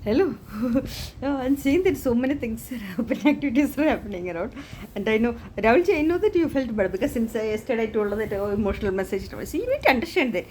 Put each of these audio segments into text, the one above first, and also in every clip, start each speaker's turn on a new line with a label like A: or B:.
A: Hello. No, I'm seeing that so many things are happening, activities are happening around. And I know, Rahulji, I know that you felt bad because since yesterday I told her that emotional message. See, you need to understand that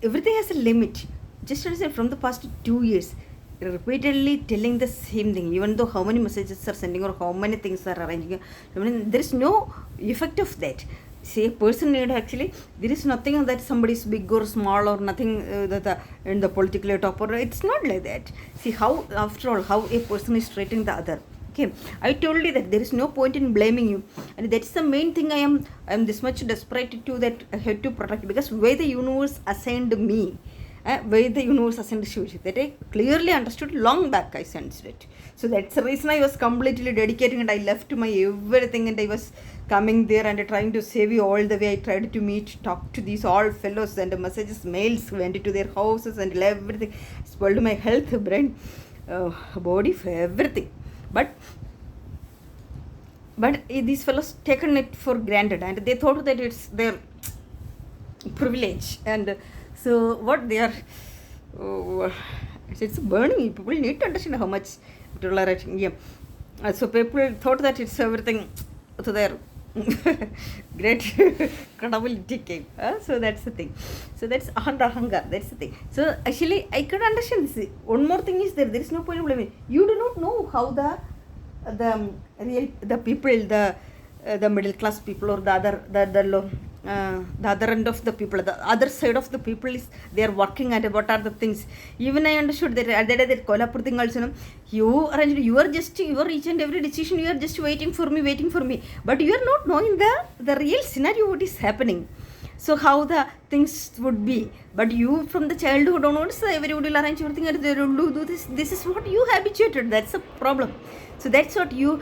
A: everything has a limit. Just understand from the past 2 years, repeatedly telling the same thing, even though how many messages are sending or how many things are arranging. I mean, there is no effect of that. See, a person need actually, there is nothing that somebody is big or small or nothing that in the political top, or it's not like that. See how, after all, how a person is treating the other. Okay, I told you that there is no point in blaming you, and that's the main thing. I am this much desperate to that I have to protect, because why the universe assigned me, why the universe assigned Shivshakthi, that I clearly understood long back. I sensed it. So that's the reason I was completely dedicating, and I left my everything, and I was coming there and trying to save you all the way. I tried to meet, talk to these all fellows, and messages, mails went to their houses and everything. Spoiled my health, brain, body, for everything. But these fellows taken it for granted, and they thought that it's their privilege. And so what they are, it's burning. People need to understand how much tolerating. Yeah. So people thought that it's everything to their great credibility came. So that's the thing. So that's ahanga. That's the thing. So actually, I could understand this. One more thing is there. There is no point in blaming. You do not know how the people, the middle class people, or the other end of the people, the other side of the people is they are working at what are the things. Even I understood that at that Kolhapur thing also, you arranged, you are just, your each and every decision, you are just waiting for me, but you are not knowing the real scenario, what is happening. So how the things would be, but you from the childhood onwards, everybody will arrange everything and they will do this. This is what you habituated. That's a problem. So that's what you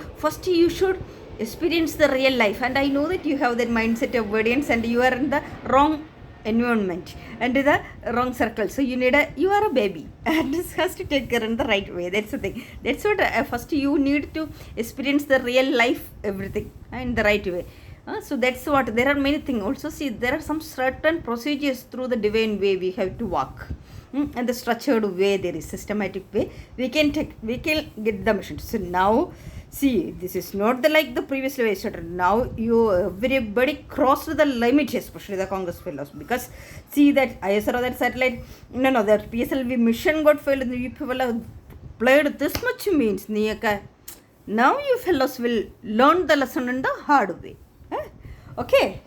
A: should experience the real life. And I know that you have that mindset of obedience, and you are in the wrong environment and the wrong circle. So you are a baby, and this has to take care in the right way. That's the thing. That's what first you need to experience the real life, everything in the right way. So that's what, there are many things also. See, there are some certain procedures through the divine way we have to walk, and the structured way, there is systematic way we can get the mission. So now see, this is not like the previous way started. Now everybody crossed the limit, especially the Congress fellows, because see that ISRO, that satellite, that PSLV mission got failed, and you people have played this much means. Now you fellows will learn the lesson in the hard way. Okay,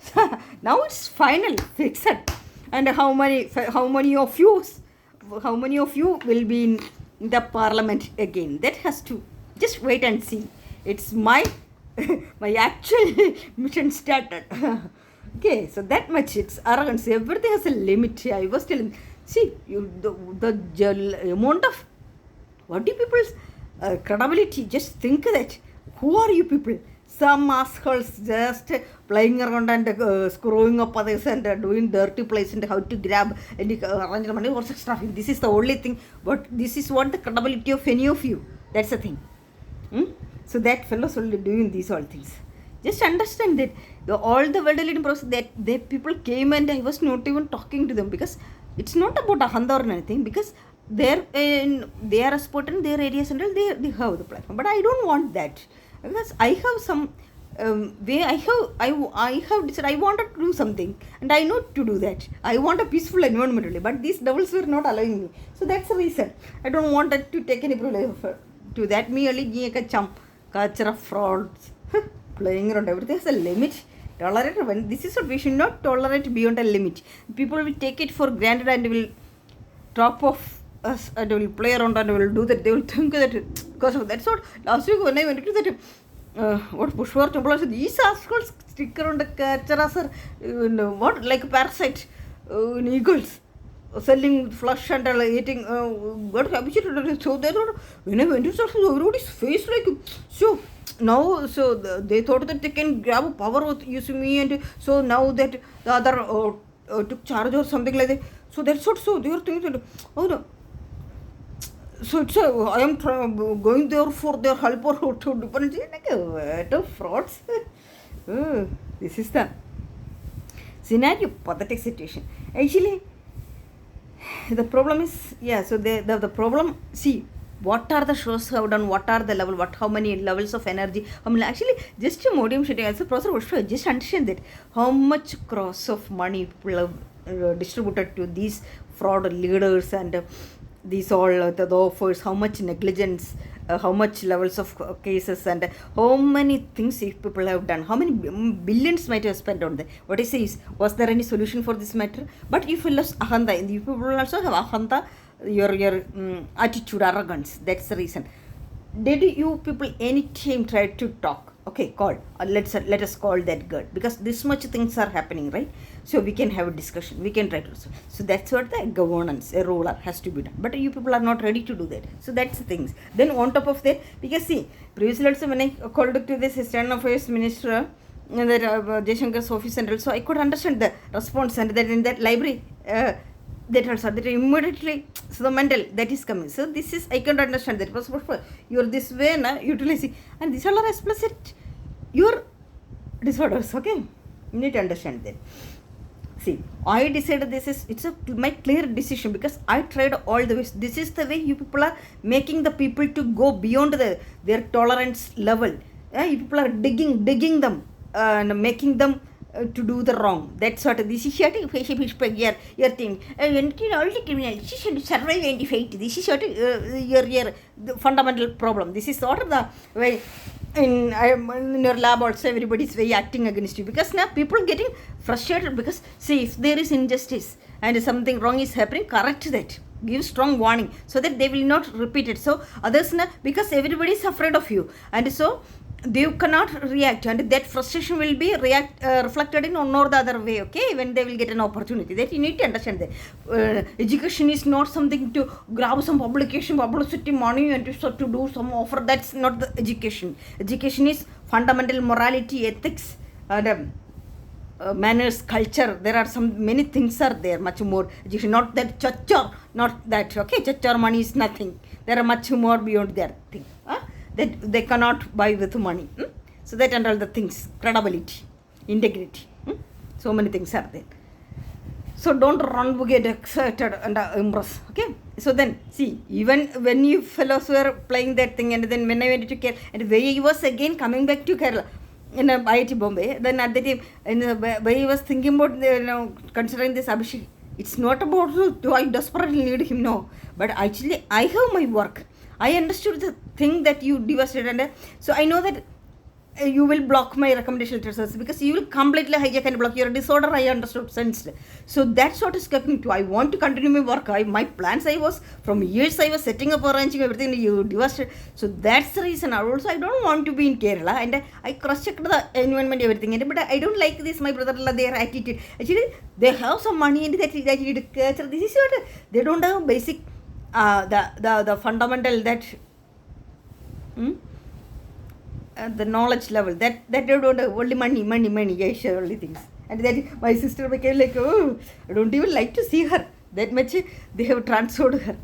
A: now it's final, fixed. And how many of you will be in the parliament again? That has to just wait and see. It's my actual mission started. Okay, so that much, it's arrogance. Everything has a limit. I was telling, see, the amount of what do people's credibility. Just think that, who are you people? Some assholes just playing around and screwing up others and doing dirty plays and how to grab and arrange the money or stuff. This is the only thing. But this is what the credibility of any of you. That's the thing. So that fellows will be doing these all things. Just understand that all the world leading process, that people came and I was not even talking to them, because it's not about ahanda or anything, because they are a sport in their areas and they have the platform. But I don't want that, because I have some way. I have decided I wanted to do something, and I know to do that. I want a peaceful environment only, but these devils were not allowing me. So that's the reason I don't want to take any privilege to that. Me only culture of frauds, playing around. Everything has a limit. Tolerate when this is what we should not tolerate beyond a limit. People will take it for granted and will drop off us and will play around and will do that. They will think that because of that's what last week when I went to that what Pushwar temple, these assholes stick around the culture, what, like parasite in eagles, selling flesh and eating got habituated. So they don't, when I went to church, everybody's face like so. Now, so they thought that they can grab power with using me, and so now that the other took charge or something like that. So that's what. So they are thinking that, oh no. So it's I am going there for their help or to differentiate like a frauds. This is the scenario, pathetic situation. Actually, the problem is, yeah, so the problem, see, what are the shows have done, what are the level, how many levels of energy, actually just a modium shooting as a process, just understand that how much cross of money people have distributed to these fraud leaders and these all the offers, how much negligence, how much levels of cases, and how many things people have done, how many billions might have spent on that. What I say is, was there any solution for this matter? But you feel ahanta, and you people also have ahanta, your attitude, arrogance. That's the reason. Did you people any time try to talk? Okay, call. Let us call that girl, because this much things are happening, right? So we can have a discussion. We can try to. So that's what the governance, a ruler has to be done. But you people are not ready to do that. So that's the things. Then on top of that, because see, previously also when I called to this External Affairs Minister, that Jaishankar's office, and also I could understand the response, and that in that library. That also, that immediately, so the mental that is coming. So this is, I can understand that. You are this way na utilizing, and these all are explicit your disorders. Okay, you need to understand that. See, I decided it's my clear decision, because I tried all the ways. This is the way you people are making the people to go beyond their tolerance level. You people are digging them and making them to do the wrong. That's what this is your thing. All the criminals should survive and fight. This is what your fundamental problem. This is sort of the way in your lab also everybody is very acting against you, because now people getting frustrated, because see, if there is injustice and something wrong is happening, correct that. Give strong warning so that they will not repeat it. So others now, because everybody is afraid of you, and so they cannot react, and that frustration will be reflected in one or the other way, okay, when they will get an opportunity. That you need to understand that education is not something to grab some publicity money and to do some offer. That's not the education. Education is fundamental morality, ethics, and manners, culture. There are many things are there, much more education, not that chachar, not that, okay, chachar money is nothing. There are much more beyond that thing, that they cannot buy with money. So that and all the things, credibility, integrity, so many things are there. So don't run to get excited and impressed, okay. So then see, even when you fellows were playing that thing, and then when I went to Kerala, and where he was again coming back to Kerala in IIT Bombay, then at the time where he was thinking about considering this Abhishek, it's not about do I desperately need him, no, but actually I have my work. I understood the thing that you devastated, and so I know that you will block my recommendation letters, because you will completely hijack and block your disorder. I understood, sensed. So that's what is coming to. I want to continue my work. My plans, I was from years I was setting up, arranging everything. You devastated. So that's the reason. Also, I don't want to be in Kerala, and I cross-checked the environment, everything. But I don't like this. My brother-in-law, their attitude. Actually, they have some money, and that this is what they don't have basic. The fundamental that the knowledge level that they don't have, only money, yes, only things. And then my sister became like, oh, I don't even like to see her, that much they have transferred her.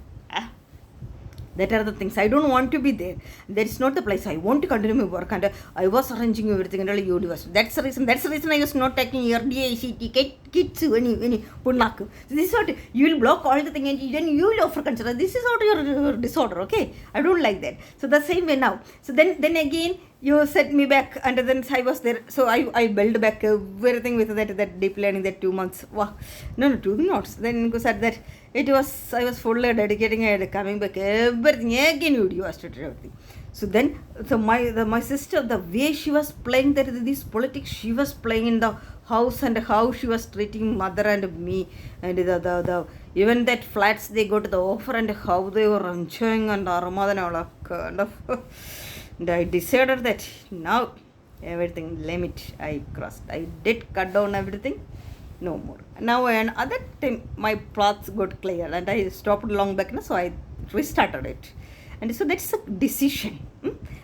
A: That are the things. I don't want to be there. That is not the place. I want to continue my work, and I was arranging everything in the universe. That's the reason. That's the reason I was not taking your DACT kits any punnak. So this is what you will block all the thing, and then you will offer consider. This is not your disorder. Okay, I don't like that. So the same way now. So then again you set me back, and then I was there. So I built back everything with that deep learning, that 2 months. Wow, no 2 months. Then you said that. I was fully dedicating and coming back, everything again you devastated everything. So then, my sister, the way she was playing this politics, she was playing in the house, and how she was treating mother and me, and the even that flats they go to the offer, and how they were enjoying, and Ramadan and all kind of. And I decided that now everything limit I crossed. I did cut down everything. No more. Now another time my paths got clear, and I stopped long back, so I restarted it. And so that's a decision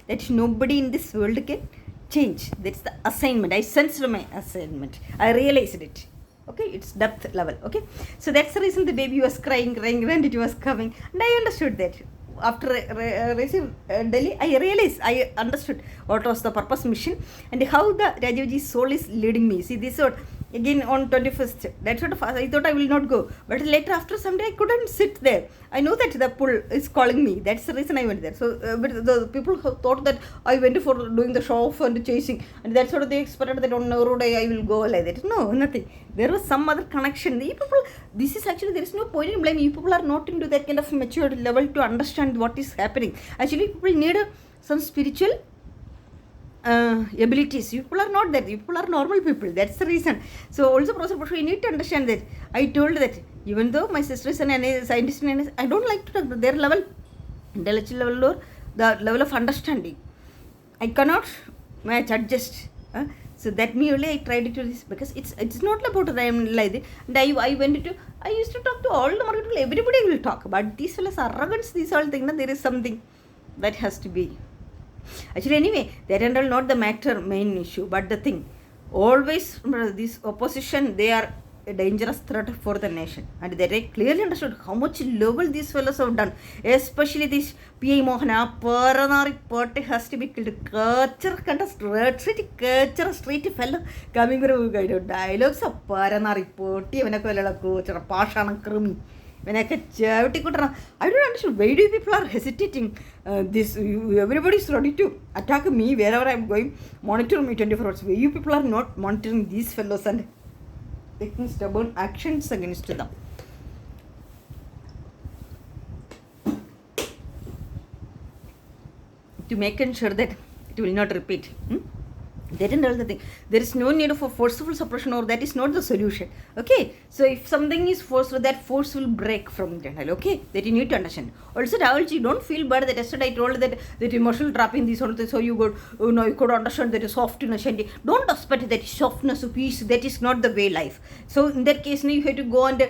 A: that nobody in this world can change. That's the assignment. I sensed my assignment. I realized it. Okay, it's depth level. Okay, so that's the reason the baby was crying when it was coming, and I understood that. After receiving Delhi, I understood what was the purpose, mission, and how the Rajivji's soul is leading me. See, this is what again on 21st. That sort of, I thought I will not go. But later after some day I couldn't sit there. I know that the pull is calling me. That's the reason I went there. So but the people who thought that I went for doing the show off and chasing, and that's sort of they expected that on no day I will go like that. No, nothing. There was some other connection. The people, this is actually, there is no point in blaming. You people are not into that kind of mature level to understand what is happening. Actually, people need some spiritual abilities. You people are not that. You people are normal people. That's the reason. So also, Professor, you need to understand that. I told that even though my sister is an scientist, I don't like to talk to their level, intellectual level or the level of understanding. I cannot match, adjust. So that me only I tried to do this, because it's not about I am like that. And I went to, I used to talk to all the market people. Everybody will talk, but these fellas arrogance, these all things. There is something that has to be. Actually, anyway, that and all not the matter, main issue, but the thing, always this opposition, they are a dangerous threat for the nation, and they clearly understood how much level these fellows have done, especially this P.I. Mohana Paranari party has to be killed. Street fellow coming with dialogues of Paranari party when a coach or a Pashan Krumi. When I catch I don't understand why do people are hesitating. Everybody is ready to attack me wherever I am going, monitor me 24 hours. Why you people are not monitoring these fellows and taking stubborn actions against them? To make sure that it will not repeat. That and all the thing. There is no need for forceful suppression, or that is not the solution. Okay, so if something is forceful, that force will break from internal. Okay, that you need to understand. Also, Rahul, you don't feel bad that yesterday I told that emotional trapping, these all things, so you could, you could understand that softness, and don't expect that softness, peace. That is not the way life. So in that case, you have to go and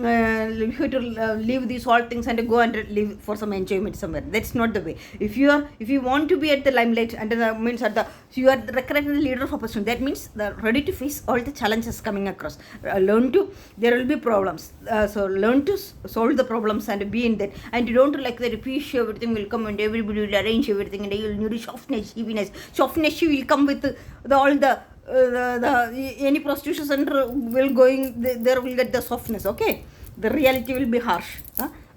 A: you have to leave these all things and go and live for some enjoyment somewhere. That's not the way. If you want to be at the limelight, and means at the, so you are the correct leader of opposition, that means the ready to face all the challenges coming across. Learn to, there will be problems, so learn to solve the problems and be in that, and you don't like that peace, everything will come and everybody will arrange everything, and you will need softness, easiness. Softness will come with all the any prostitution center will going, there will get the softness. Okay, the reality will be harsh,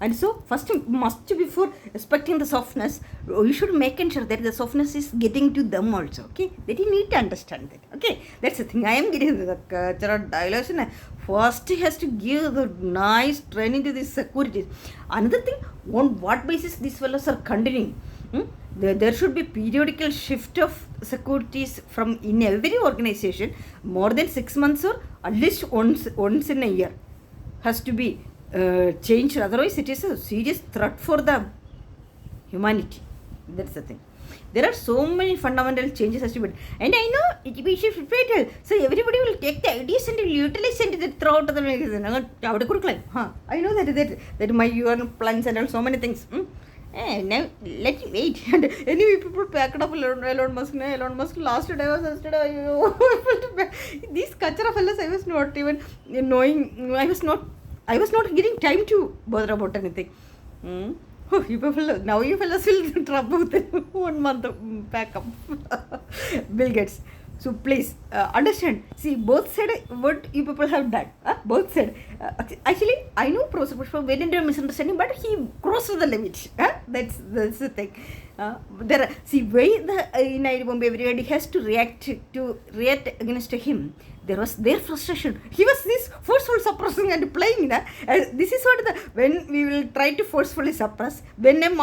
A: and so first must, before expecting the softness, you should make sure that the softness is getting to them also. Okay, that you need to understand that. Okay, that's the thing. I am getting the cultural dialogues, and first he has to give the nice training to this security. Another thing, on what basis these fellows are continuing? There should be periodical shift of securities from in every organization, more than 6 months or at least once in a year has to be changed. Otherwise, it is a serious threat for the humanity. That's the thing. There are so many fundamental changes has to be done. And I know it will be fatal. So everybody will take the ideas and will utilize it throughout the magazine. I know that my UN plans and all so many things. Now let me wait. And anyway, people packed up Elon Musk. Last day I was yesterday. These culture fellas, I was not even knowing. I was not getting time to bother about anything. Oh, you people, now you fellas will trouble within 1 month pack up. Bill Gates. So please understand. See, both said what you people have done. Both said. Actually, I know Professor Pushpa went into a misunderstanding, but he crossed the limit. That's the thing. There are, see, why in Bombay everybody has to react against him. There was their frustration. He was this forceful suppressing and playing. This is what when we will try to forcefully suppress, when an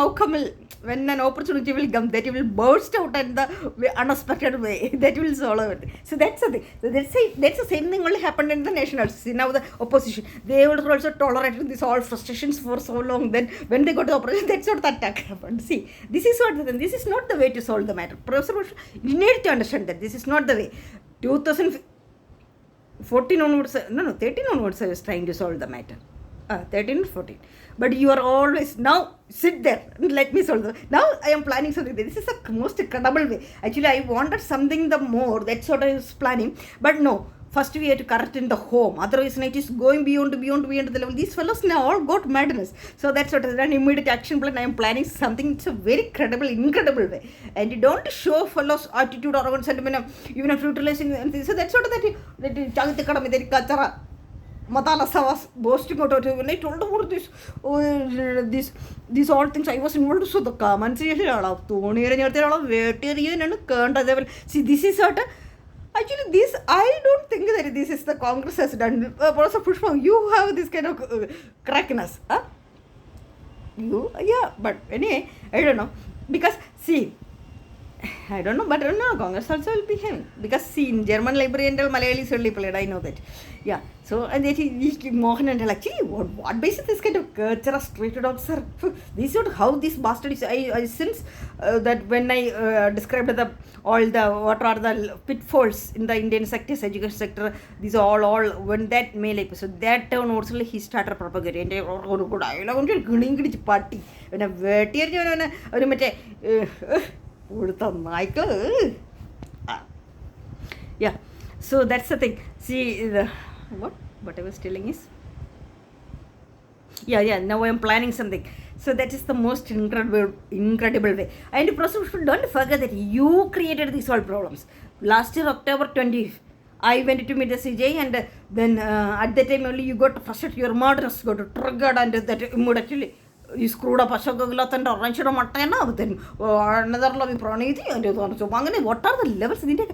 A: opportunity will come, that it will burst out in the unexpected way. That will solve everything. So that's the thing. So that's the same thing only happened in the nationals. See, now the opposition, they were also tolerating this all frustrations for so long. Then when they got to the opposition, that's what the attack happened. See, this is what this is not the way to solve the matter. Professor Bush, you need to understand that this is not the way. 2014 onwards, 13 onwards I was trying to solve the matter. 13 or 14. But you are always, now sit there and let me solve now I am planning something. This is the most credible way. Actually, I wanted something the more, that's what I was planning. But no, first we have to correct in the home, otherwise it is going beyond the level. These fellows now all got madness. So that's what an immediate action plan. I am planning something. It's a very incredible way, and you don't show fellows attitude or sentiment, even if utilizing anything. So that's what that Matala was boasting out of it. When I told about this, these all things, I was involved. So the comments see, this is what actually this. I don't think that this is the Congress has done. Also, Pushpa, you have this kind of crackness, huh? But anyway, I don't know, because see, I don't know, but I don't know, Congress also will be him. Because see, in German library and Malayalis only played, I know that. Yeah, so and then he Mohan and like, gee, what basis this kind of culture straight out, sir? This is how this bastard is. I since that when I described what are the pitfalls in the Indian sector, education sector, these are all when that male episode, that turn also he started propagating. And good, I love to party when a veteran Michael. Yeah, so that's the thing. See, what I was telling is, now I am planning something. So that is the most incredible way. And Professor, don't forget that you created these all problems. Last year, October 20th, I went to meet the CJ, and then at that time only you got frustrated, your murders got triggered, and that immediately you screwed up Ashok Gaglath and Ranchero Matana, then another loving Praniti, and so Mangane. What are the levels in India?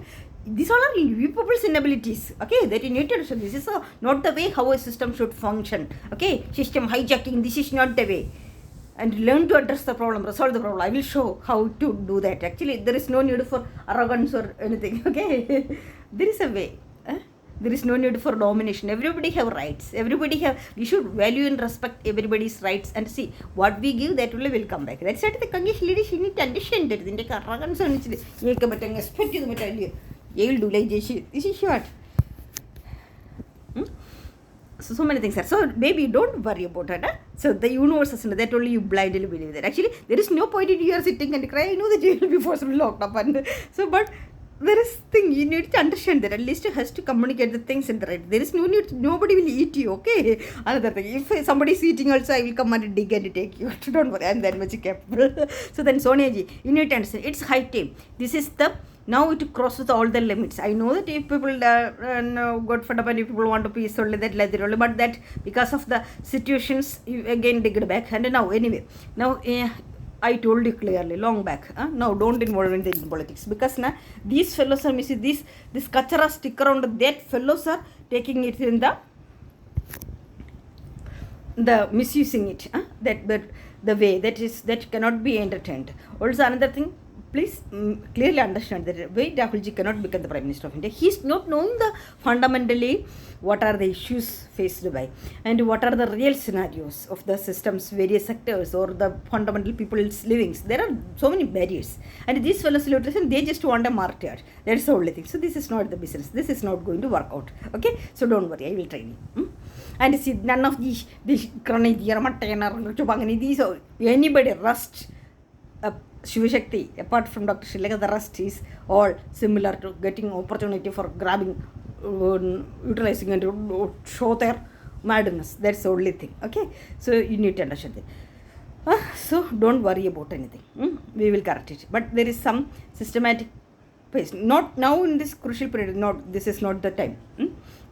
A: These all are you people's inabilities. Okay, that you need to understand. This is not the way how a system should function. Okay, system hijacking, this is not the way. And learn to address the problem, resolve the problem. I will show how to do that. Actually, there is no need for arrogance or anything. Okay, there is a way. There is no need for domination. Everybody have rights. We should value and respect everybody's rights, and see what we give, that will come back. That's what the Kongish lady, she need to understand that. Then take arrogance and expect you to tell you. You will do like this. This is short. So many things are. So baby, don't worry about it. So the universe is that only you blindly believe that. Actually, there is no point in you are sitting and crying. I know that you will be forcibly locked up. And so, but there is thing you need to understand that at least you has to communicate the things in the right. There is no need. Nobody will eat you. Okay. Another thing, if somebody is eating also, I will come and dig and take you. Don't worry. I am that much capable. So then Sonia ji, you need to understand. It's high time. This is the. Now it crosses all the limits. I know that if people got fed up and if people want to peace only, that let it only, but that because of the situations, you again dig it back. And now anyway, now I told you clearly long back. Now don't involve in the politics, because now these fellows are missing this kachara stick around that fellows are taking it in the misusing it. But the way that cannot be entertained. Also another thing. Please clearly understand that way Rahulji cannot become the Prime Minister of India. He is not knowing the fundamentally what are the issues faced by and what are the real scenarios of the system's various sectors or the fundamental people's livings. There are so many barriers. And these fellows, they just want a martyr. That's the only thing. So this is not the business. This is not going to work out. Okay? So don't worry. I will train you. And see, none of these anybody rust. Shivshakthi, apart from Dr. Shilaka, the rest is all similar to getting opportunity for grabbing, utilizing and show their madness. That's the only thing. Okay, so you need to understand that. So don't worry about anything. We will correct it. But there is some systematic pace. Not now in this crucial period. This is not the time.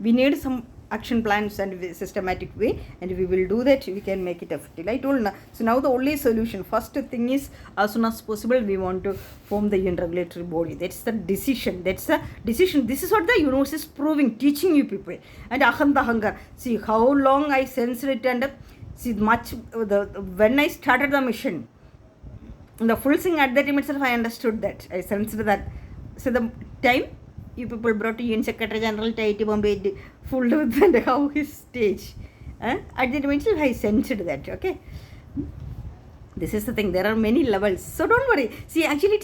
A: We need some action plans and systematic way, and we will do that. We can make it effective. I told now. So now the only solution, first thing is, as soon as possible we want to form the union regulatory body. That's the decision. This is what the universe is proving, teaching you people. And ahanta hangar, see how long I sensed it, and see when I started the mission, the full thing at that time itself I understood that. I sensed that. So the time you people brought to Union Secretary General to IT Bombay full with and how his stage. At that time itself I sensed that. Okay. This is the thing. There are many levels. So don't worry. See, actually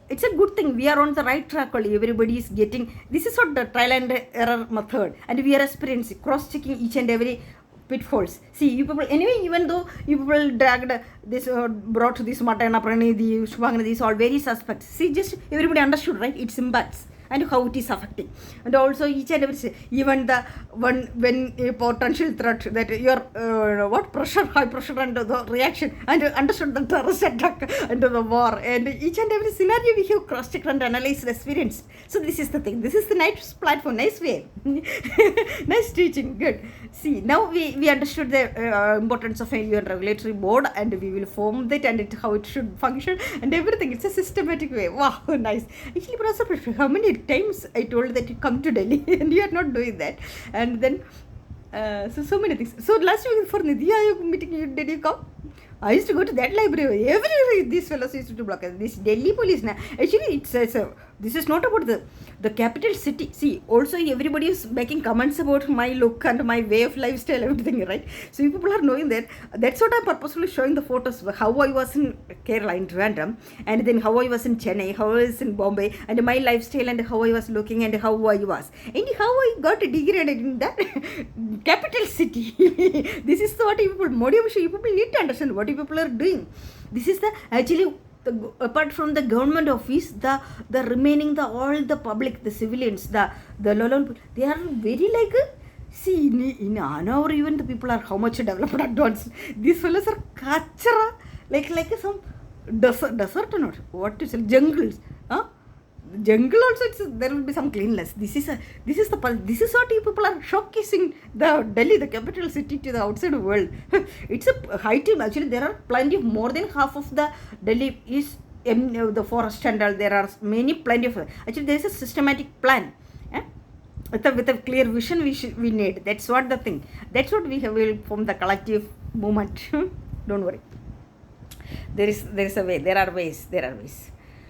A: it's a good thing. We are on the right track only. Everybody is getting. This is what the trial and error method. And we are experiencing, cross-checking each and every pitfalls. See, you people, anyway, even though you people dragged this, brought this Matana Pranidhi, Shubhangana, these all very suspects. See, just everybody understood, right? It's impacts. and how it is affecting. And also each and every, even the one when a potential threat that your what pressure, high pressure and the reaction, and understood the terrorist attack and the war, and each and every scenario we have cross-checked and analyzed, experienced. So this is the thing. This is the nice platform, nice way, nice teaching, good. See, now we understood the importance of a UN regulatory board, and we will form that and how it should function and everything. It's a systematic way. Wow, nice. Actually, Professor, how many times I told that you come to Delhi and you are not doing that, and then so many things. So last week for Nidhi Aayog meeting, did you come? I used to go to that library. Every these fellows used to block us. This Delhi police now. Actually, this is not about the capital city. See, also everybody is making comments about my look and my way of lifestyle, everything, right? So you people are knowing that. That's what I'm purposefully showing the photos of how I was in Kerala, in Trivandrum, and then how I was in Chennai, how I was in Bombay, and my lifestyle and how I was looking and how I was. And how I got degraded in that capital city. This is what you people, motivation, you people need to understand what you people are doing. This is the actually apart from the government office, the remaining all the public, the civilians, the lolol, they are very like see in Anna or even the people are how much developed advanced. These fellows are kachara like some desert or not, what to say, jungles, jungle also there will be some cleanliness. This is what you people are showcasing the Delhi, the capital city, to the outside world. It's a high team. Actually, there are plenty of, more than half of the Delhi is in the forest and all. There are plenty of, actually there is a systematic plan. With a clear vision we need. That's what the thing. That's what we will form the collective movement. Don't worry. There is a way. There are ways.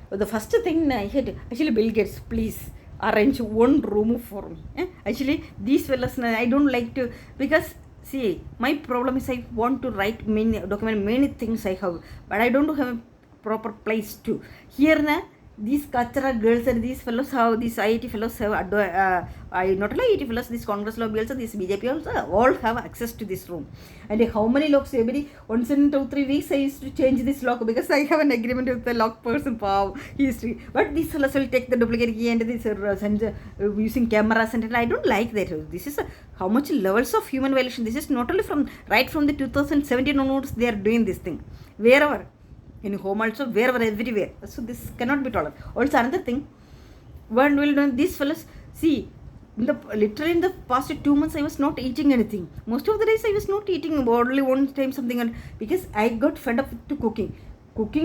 A: The first thing I had, actually, Bill Gates, please arrange one room for me. Actually, these fellas, I don't like to, because see, my problem is I want to document many things I have, but I don't have a proper place to. Here, these Kachara girls and these fellows have, these IIT fellows have, not only IIT fellows, these Congress lobby also, these BJP also, all have access to this room. And how many locks, every once in 2-3 weeks I used to change this lock because I have an agreement with the lock person, history. But these fellows will take the duplicate key and this using cameras and I don't like that. This is how much levels of human violation. This is not only right from the 2017 onwards they are doing this thing. Wherever. In home also, wherever, everywhere. So this cannot be tolerated. Also another thing, one will know these fellows, see, literally in the past 2 months I was not eating anything. Most of the days I was not eating, only one time something, because I got fed up to cooking,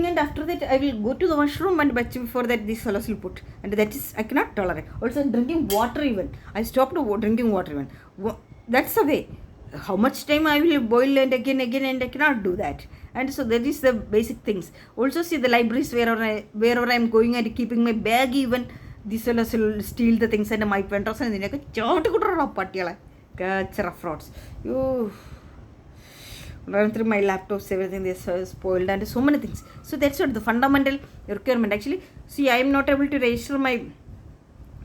A: and after that I will go to the washroom and before that these fellows will put, and that is, I cannot tolerate. Also drinking water even, I stopped drinking water even. That's the way. How much time I will boil and again and I cannot do that. And so that is the basic things. Also see the libraries wherever I am going and keeping my bag even, these fellows will steal the things and my penthouse and then I go frauds. You run through my laptops, everything is spoiled and so many things. So that's what the fundamental requirement. Actually, see, I am not able to register my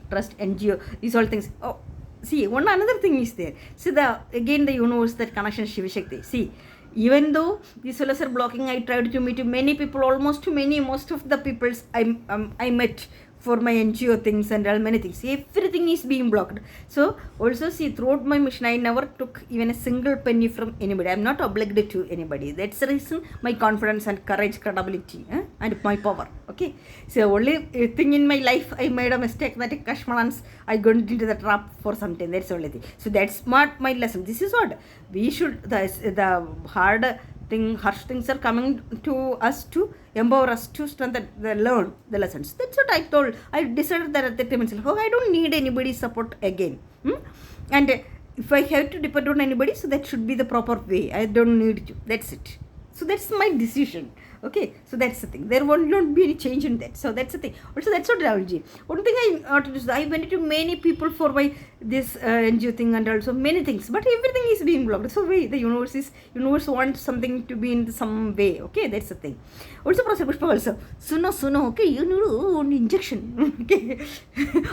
A: trust NGO, these all things. Oh, see, another thing is there. See, the universe, that connection, Shivshakthi. See, even though these fellows are blocking, I tried to meet many people, most of the people I met for my NGO things and all many things. Everything is being blocked. So also see, throughout my mission, I never took even a single penny from anybody. I am not obliged to anybody. That's the reason my confidence and courage, credibility, and my power. Okay. So only thing in my life, I made a mistake that Kashmalans, I got into the trap for something. That's the only thing. So that's my lesson. This is what we should, the hard thing, harsh things are coming to us to empower us to strengthen, learn the lessons. That's what I told. I decided that at the time itself, I don't need anybody's support again. And if I have to depend on anybody, so that should be the proper way. I don't need you. That's it. So that's my decision. Okay, so that's the thing. There won't not be any change in that. So that's the thing. Also, that's what Rahulji. One thing I went to many people for my this NGO thing and also many things, but everything is being blocked. So the universe wants something to be in some way. Okay, that's the thing. Also, Pushpa also. Suno. Okay, you know, injection. Okay,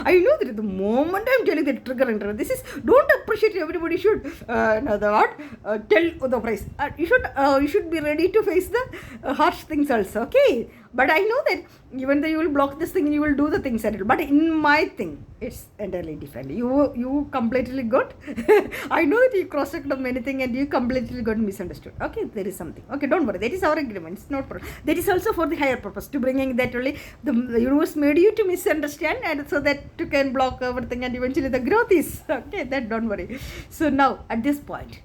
A: I know that the moment I'm telling that trigger and this is, don't appreciate. Everybody should tell the price. You should be ready to face the harsh harsh things also, okay? But I know that even though you will block this thing, you will do the things and all. But in my thing, it's entirely different. You completely got. I know that you cross-checked on many things and you completely got misunderstood. Okay, there is something. Okay, don't worry. That is our agreement. It's not problem. That is also for the higher purpose, to bringing that only the universe made you to misunderstand, and so that you can block everything, and eventually the growth is okay. That don't worry. So now at this point.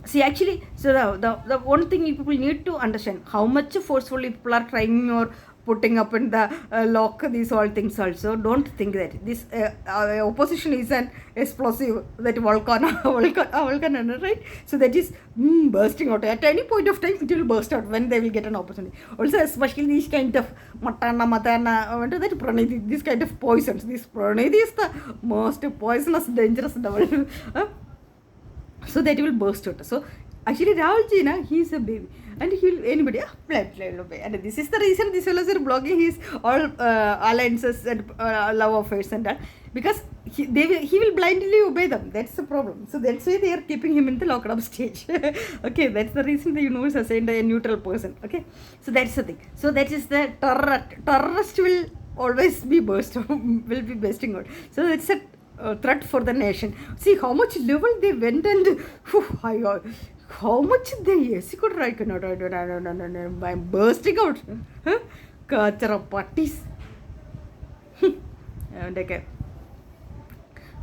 A: See, actually, so the one thing people need to understand, how much forcefully people are trying or putting up in the lock these all things also. Don't think that this opposition is an explosive, that volcano, right? So that is bursting out. At any point of time, it will burst out when they will get an opportunity. Also, especially these kind of matana, that pranidhi, this kind of poisons. This pranidhi is the most poisonous, dangerous devil. So that will burst out. So actually Rahulji, he is a baby, and he'll anybody obey. And this is the reason this fellows are blocking his all alliances and love affairs and that, because he will blindly obey them. That's the problem. So that's why they are keeping him in the locked up stage. Okay, that's the reason the universe has assigned a neutral person. Okay, so that's the thing. So that is the terrorist will always be will be bursting out. So it's a threat for the nation. See how much level they went, and how much they executed. I cannot. I'm bursting out. Kachara parties. And okay.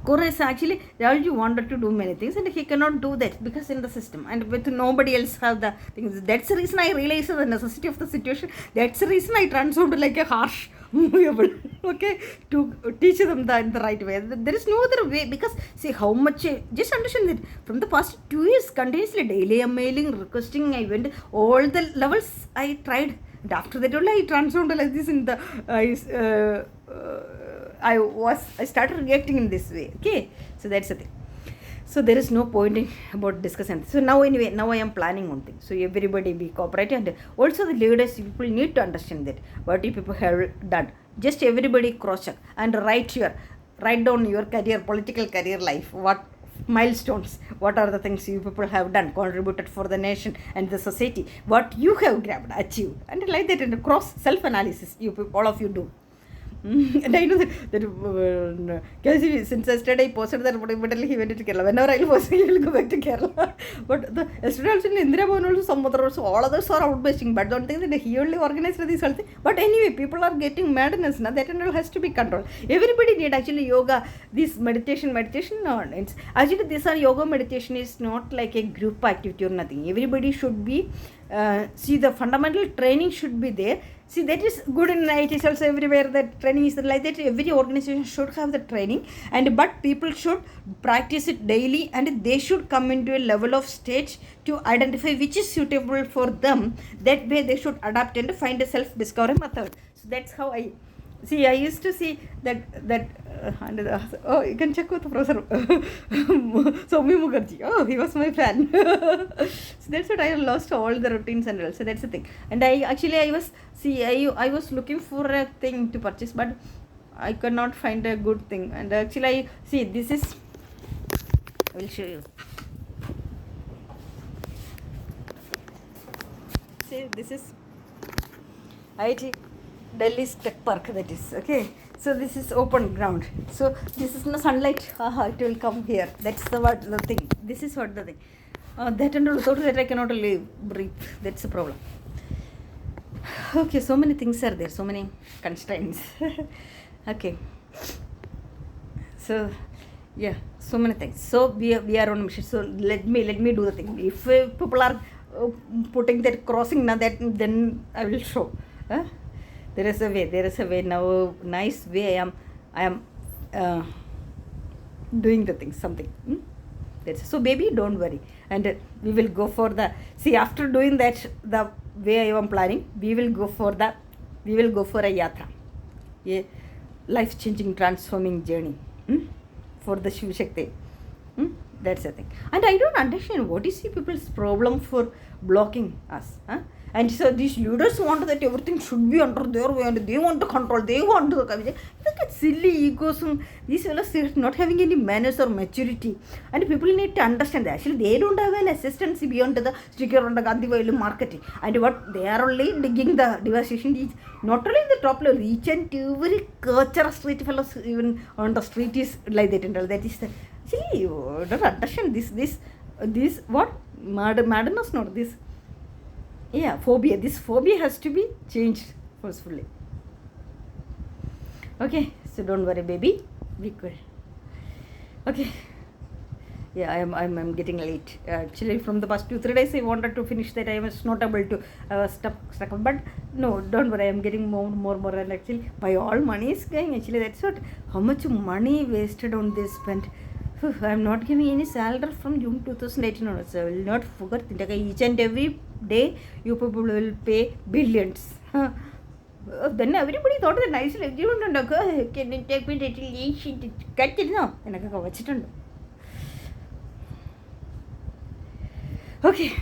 A: Chorus actually, Rahulji wanted to do many things and he cannot do that because in the system and with nobody else have the things. That's the reason I realized the necessity of the situation. That's the reason I transformed like a harsh movable, okay, to teach them in the right way. There is no other way, because see how much, just understand that from the past 2 years continuously daily I'm mailing, requesting, I went all the levels I tried, and after that only I transformed like this in the I started reacting in this way. Okay, so that's the thing. So there is no point in about discussing. So now anyway, now I am planning one thing. So everybody be cooperative, and also the leaders, people need to understand that what you people have done. Just everybody cross check and write down your career, political career life. What milestones, what are the things you people have done, contributed for the nation and the society, what you have grabbed, achieved, and like that, and cross self analysis. You people, all of you do. And I know that since yesterday I posted that immediately he went to Kerala. Whenever I post, he will go back to Kerala. But yesterday also in Indira Bhavan also some other also all others are outbursting. But don't think that he only organized this whole thing. But anyway, people are getting madness now. That and all has to be controlled. Everybody need actually yoga, this meditation. No, it's actually this yoga meditation is not like a group activity or nothing. Everybody should be see, the fundamental training should be there. See, that is good in it is also everywhere, that training is like that. Every organization should have the training, but people should practice it daily, and they should come into a level of stage to identify which is suitable for them. That way they should adapt and find a self-discovery method. So that's how I see. I used to see that you can check with Professor Soumi Mukherjee. Oh, he was my fan. So that's what I have lost all the routines and all. So that's the thing. And I was looking for a thing to purchase, but I could not find a good thing. And actually, this is. I will show you. See, this is IIT Delhi's Tech Park, that is, okay. So this is open ground. So this is no sunlight. It will come here. That's the thing. This is what the thing. That and without that I cannot live, breathe. That's the problem. Okay, so many things are there. So many constraints. Okay. So yeah, so many things. So we are on a mission. So let me do the thing. If people are putting that crossing now, then I will show. There is a way now, nice way I am doing the thing, something. So baby, don't worry, and we will go for after doing that, the way I am planning, we will go for a yatra, a life-changing, transforming journey for the Shivshakthi. That's the thing. And I don't understand what is people's problem for blocking us. And so these leaders want that everything should be under their way and they want to control, they want to look at silly egos. These fellows are not having any manners or maturity. And people need to understand that actually they don't have an assistance beyond the sticker on the Gandhi marketing. And what they are only digging the devastation is not only in the top level, each and every culture street fellows even on the street is like that and all. That is the actually you don't understand this what madness, not this. Yeah, phobia. This phobia has to be changed forcefully. Okay, so don't worry, baby. Be cool. Okay. Yeah, I'm getting late. Actually, from the past 2-3 days, I wanted to finish that. I was not able to. I was stuck. But no, don't worry. I'm getting more. And actually, my all money is going. Actually, that's what. How much money wasted on this spent. I'm not giving any salary from June 2018 onwards. So I will not forget. Each and every day, you people will pay billions. Then everybody thought that nicely. You don't know. Can you take me to the cut it now? And I go watch it. Okay.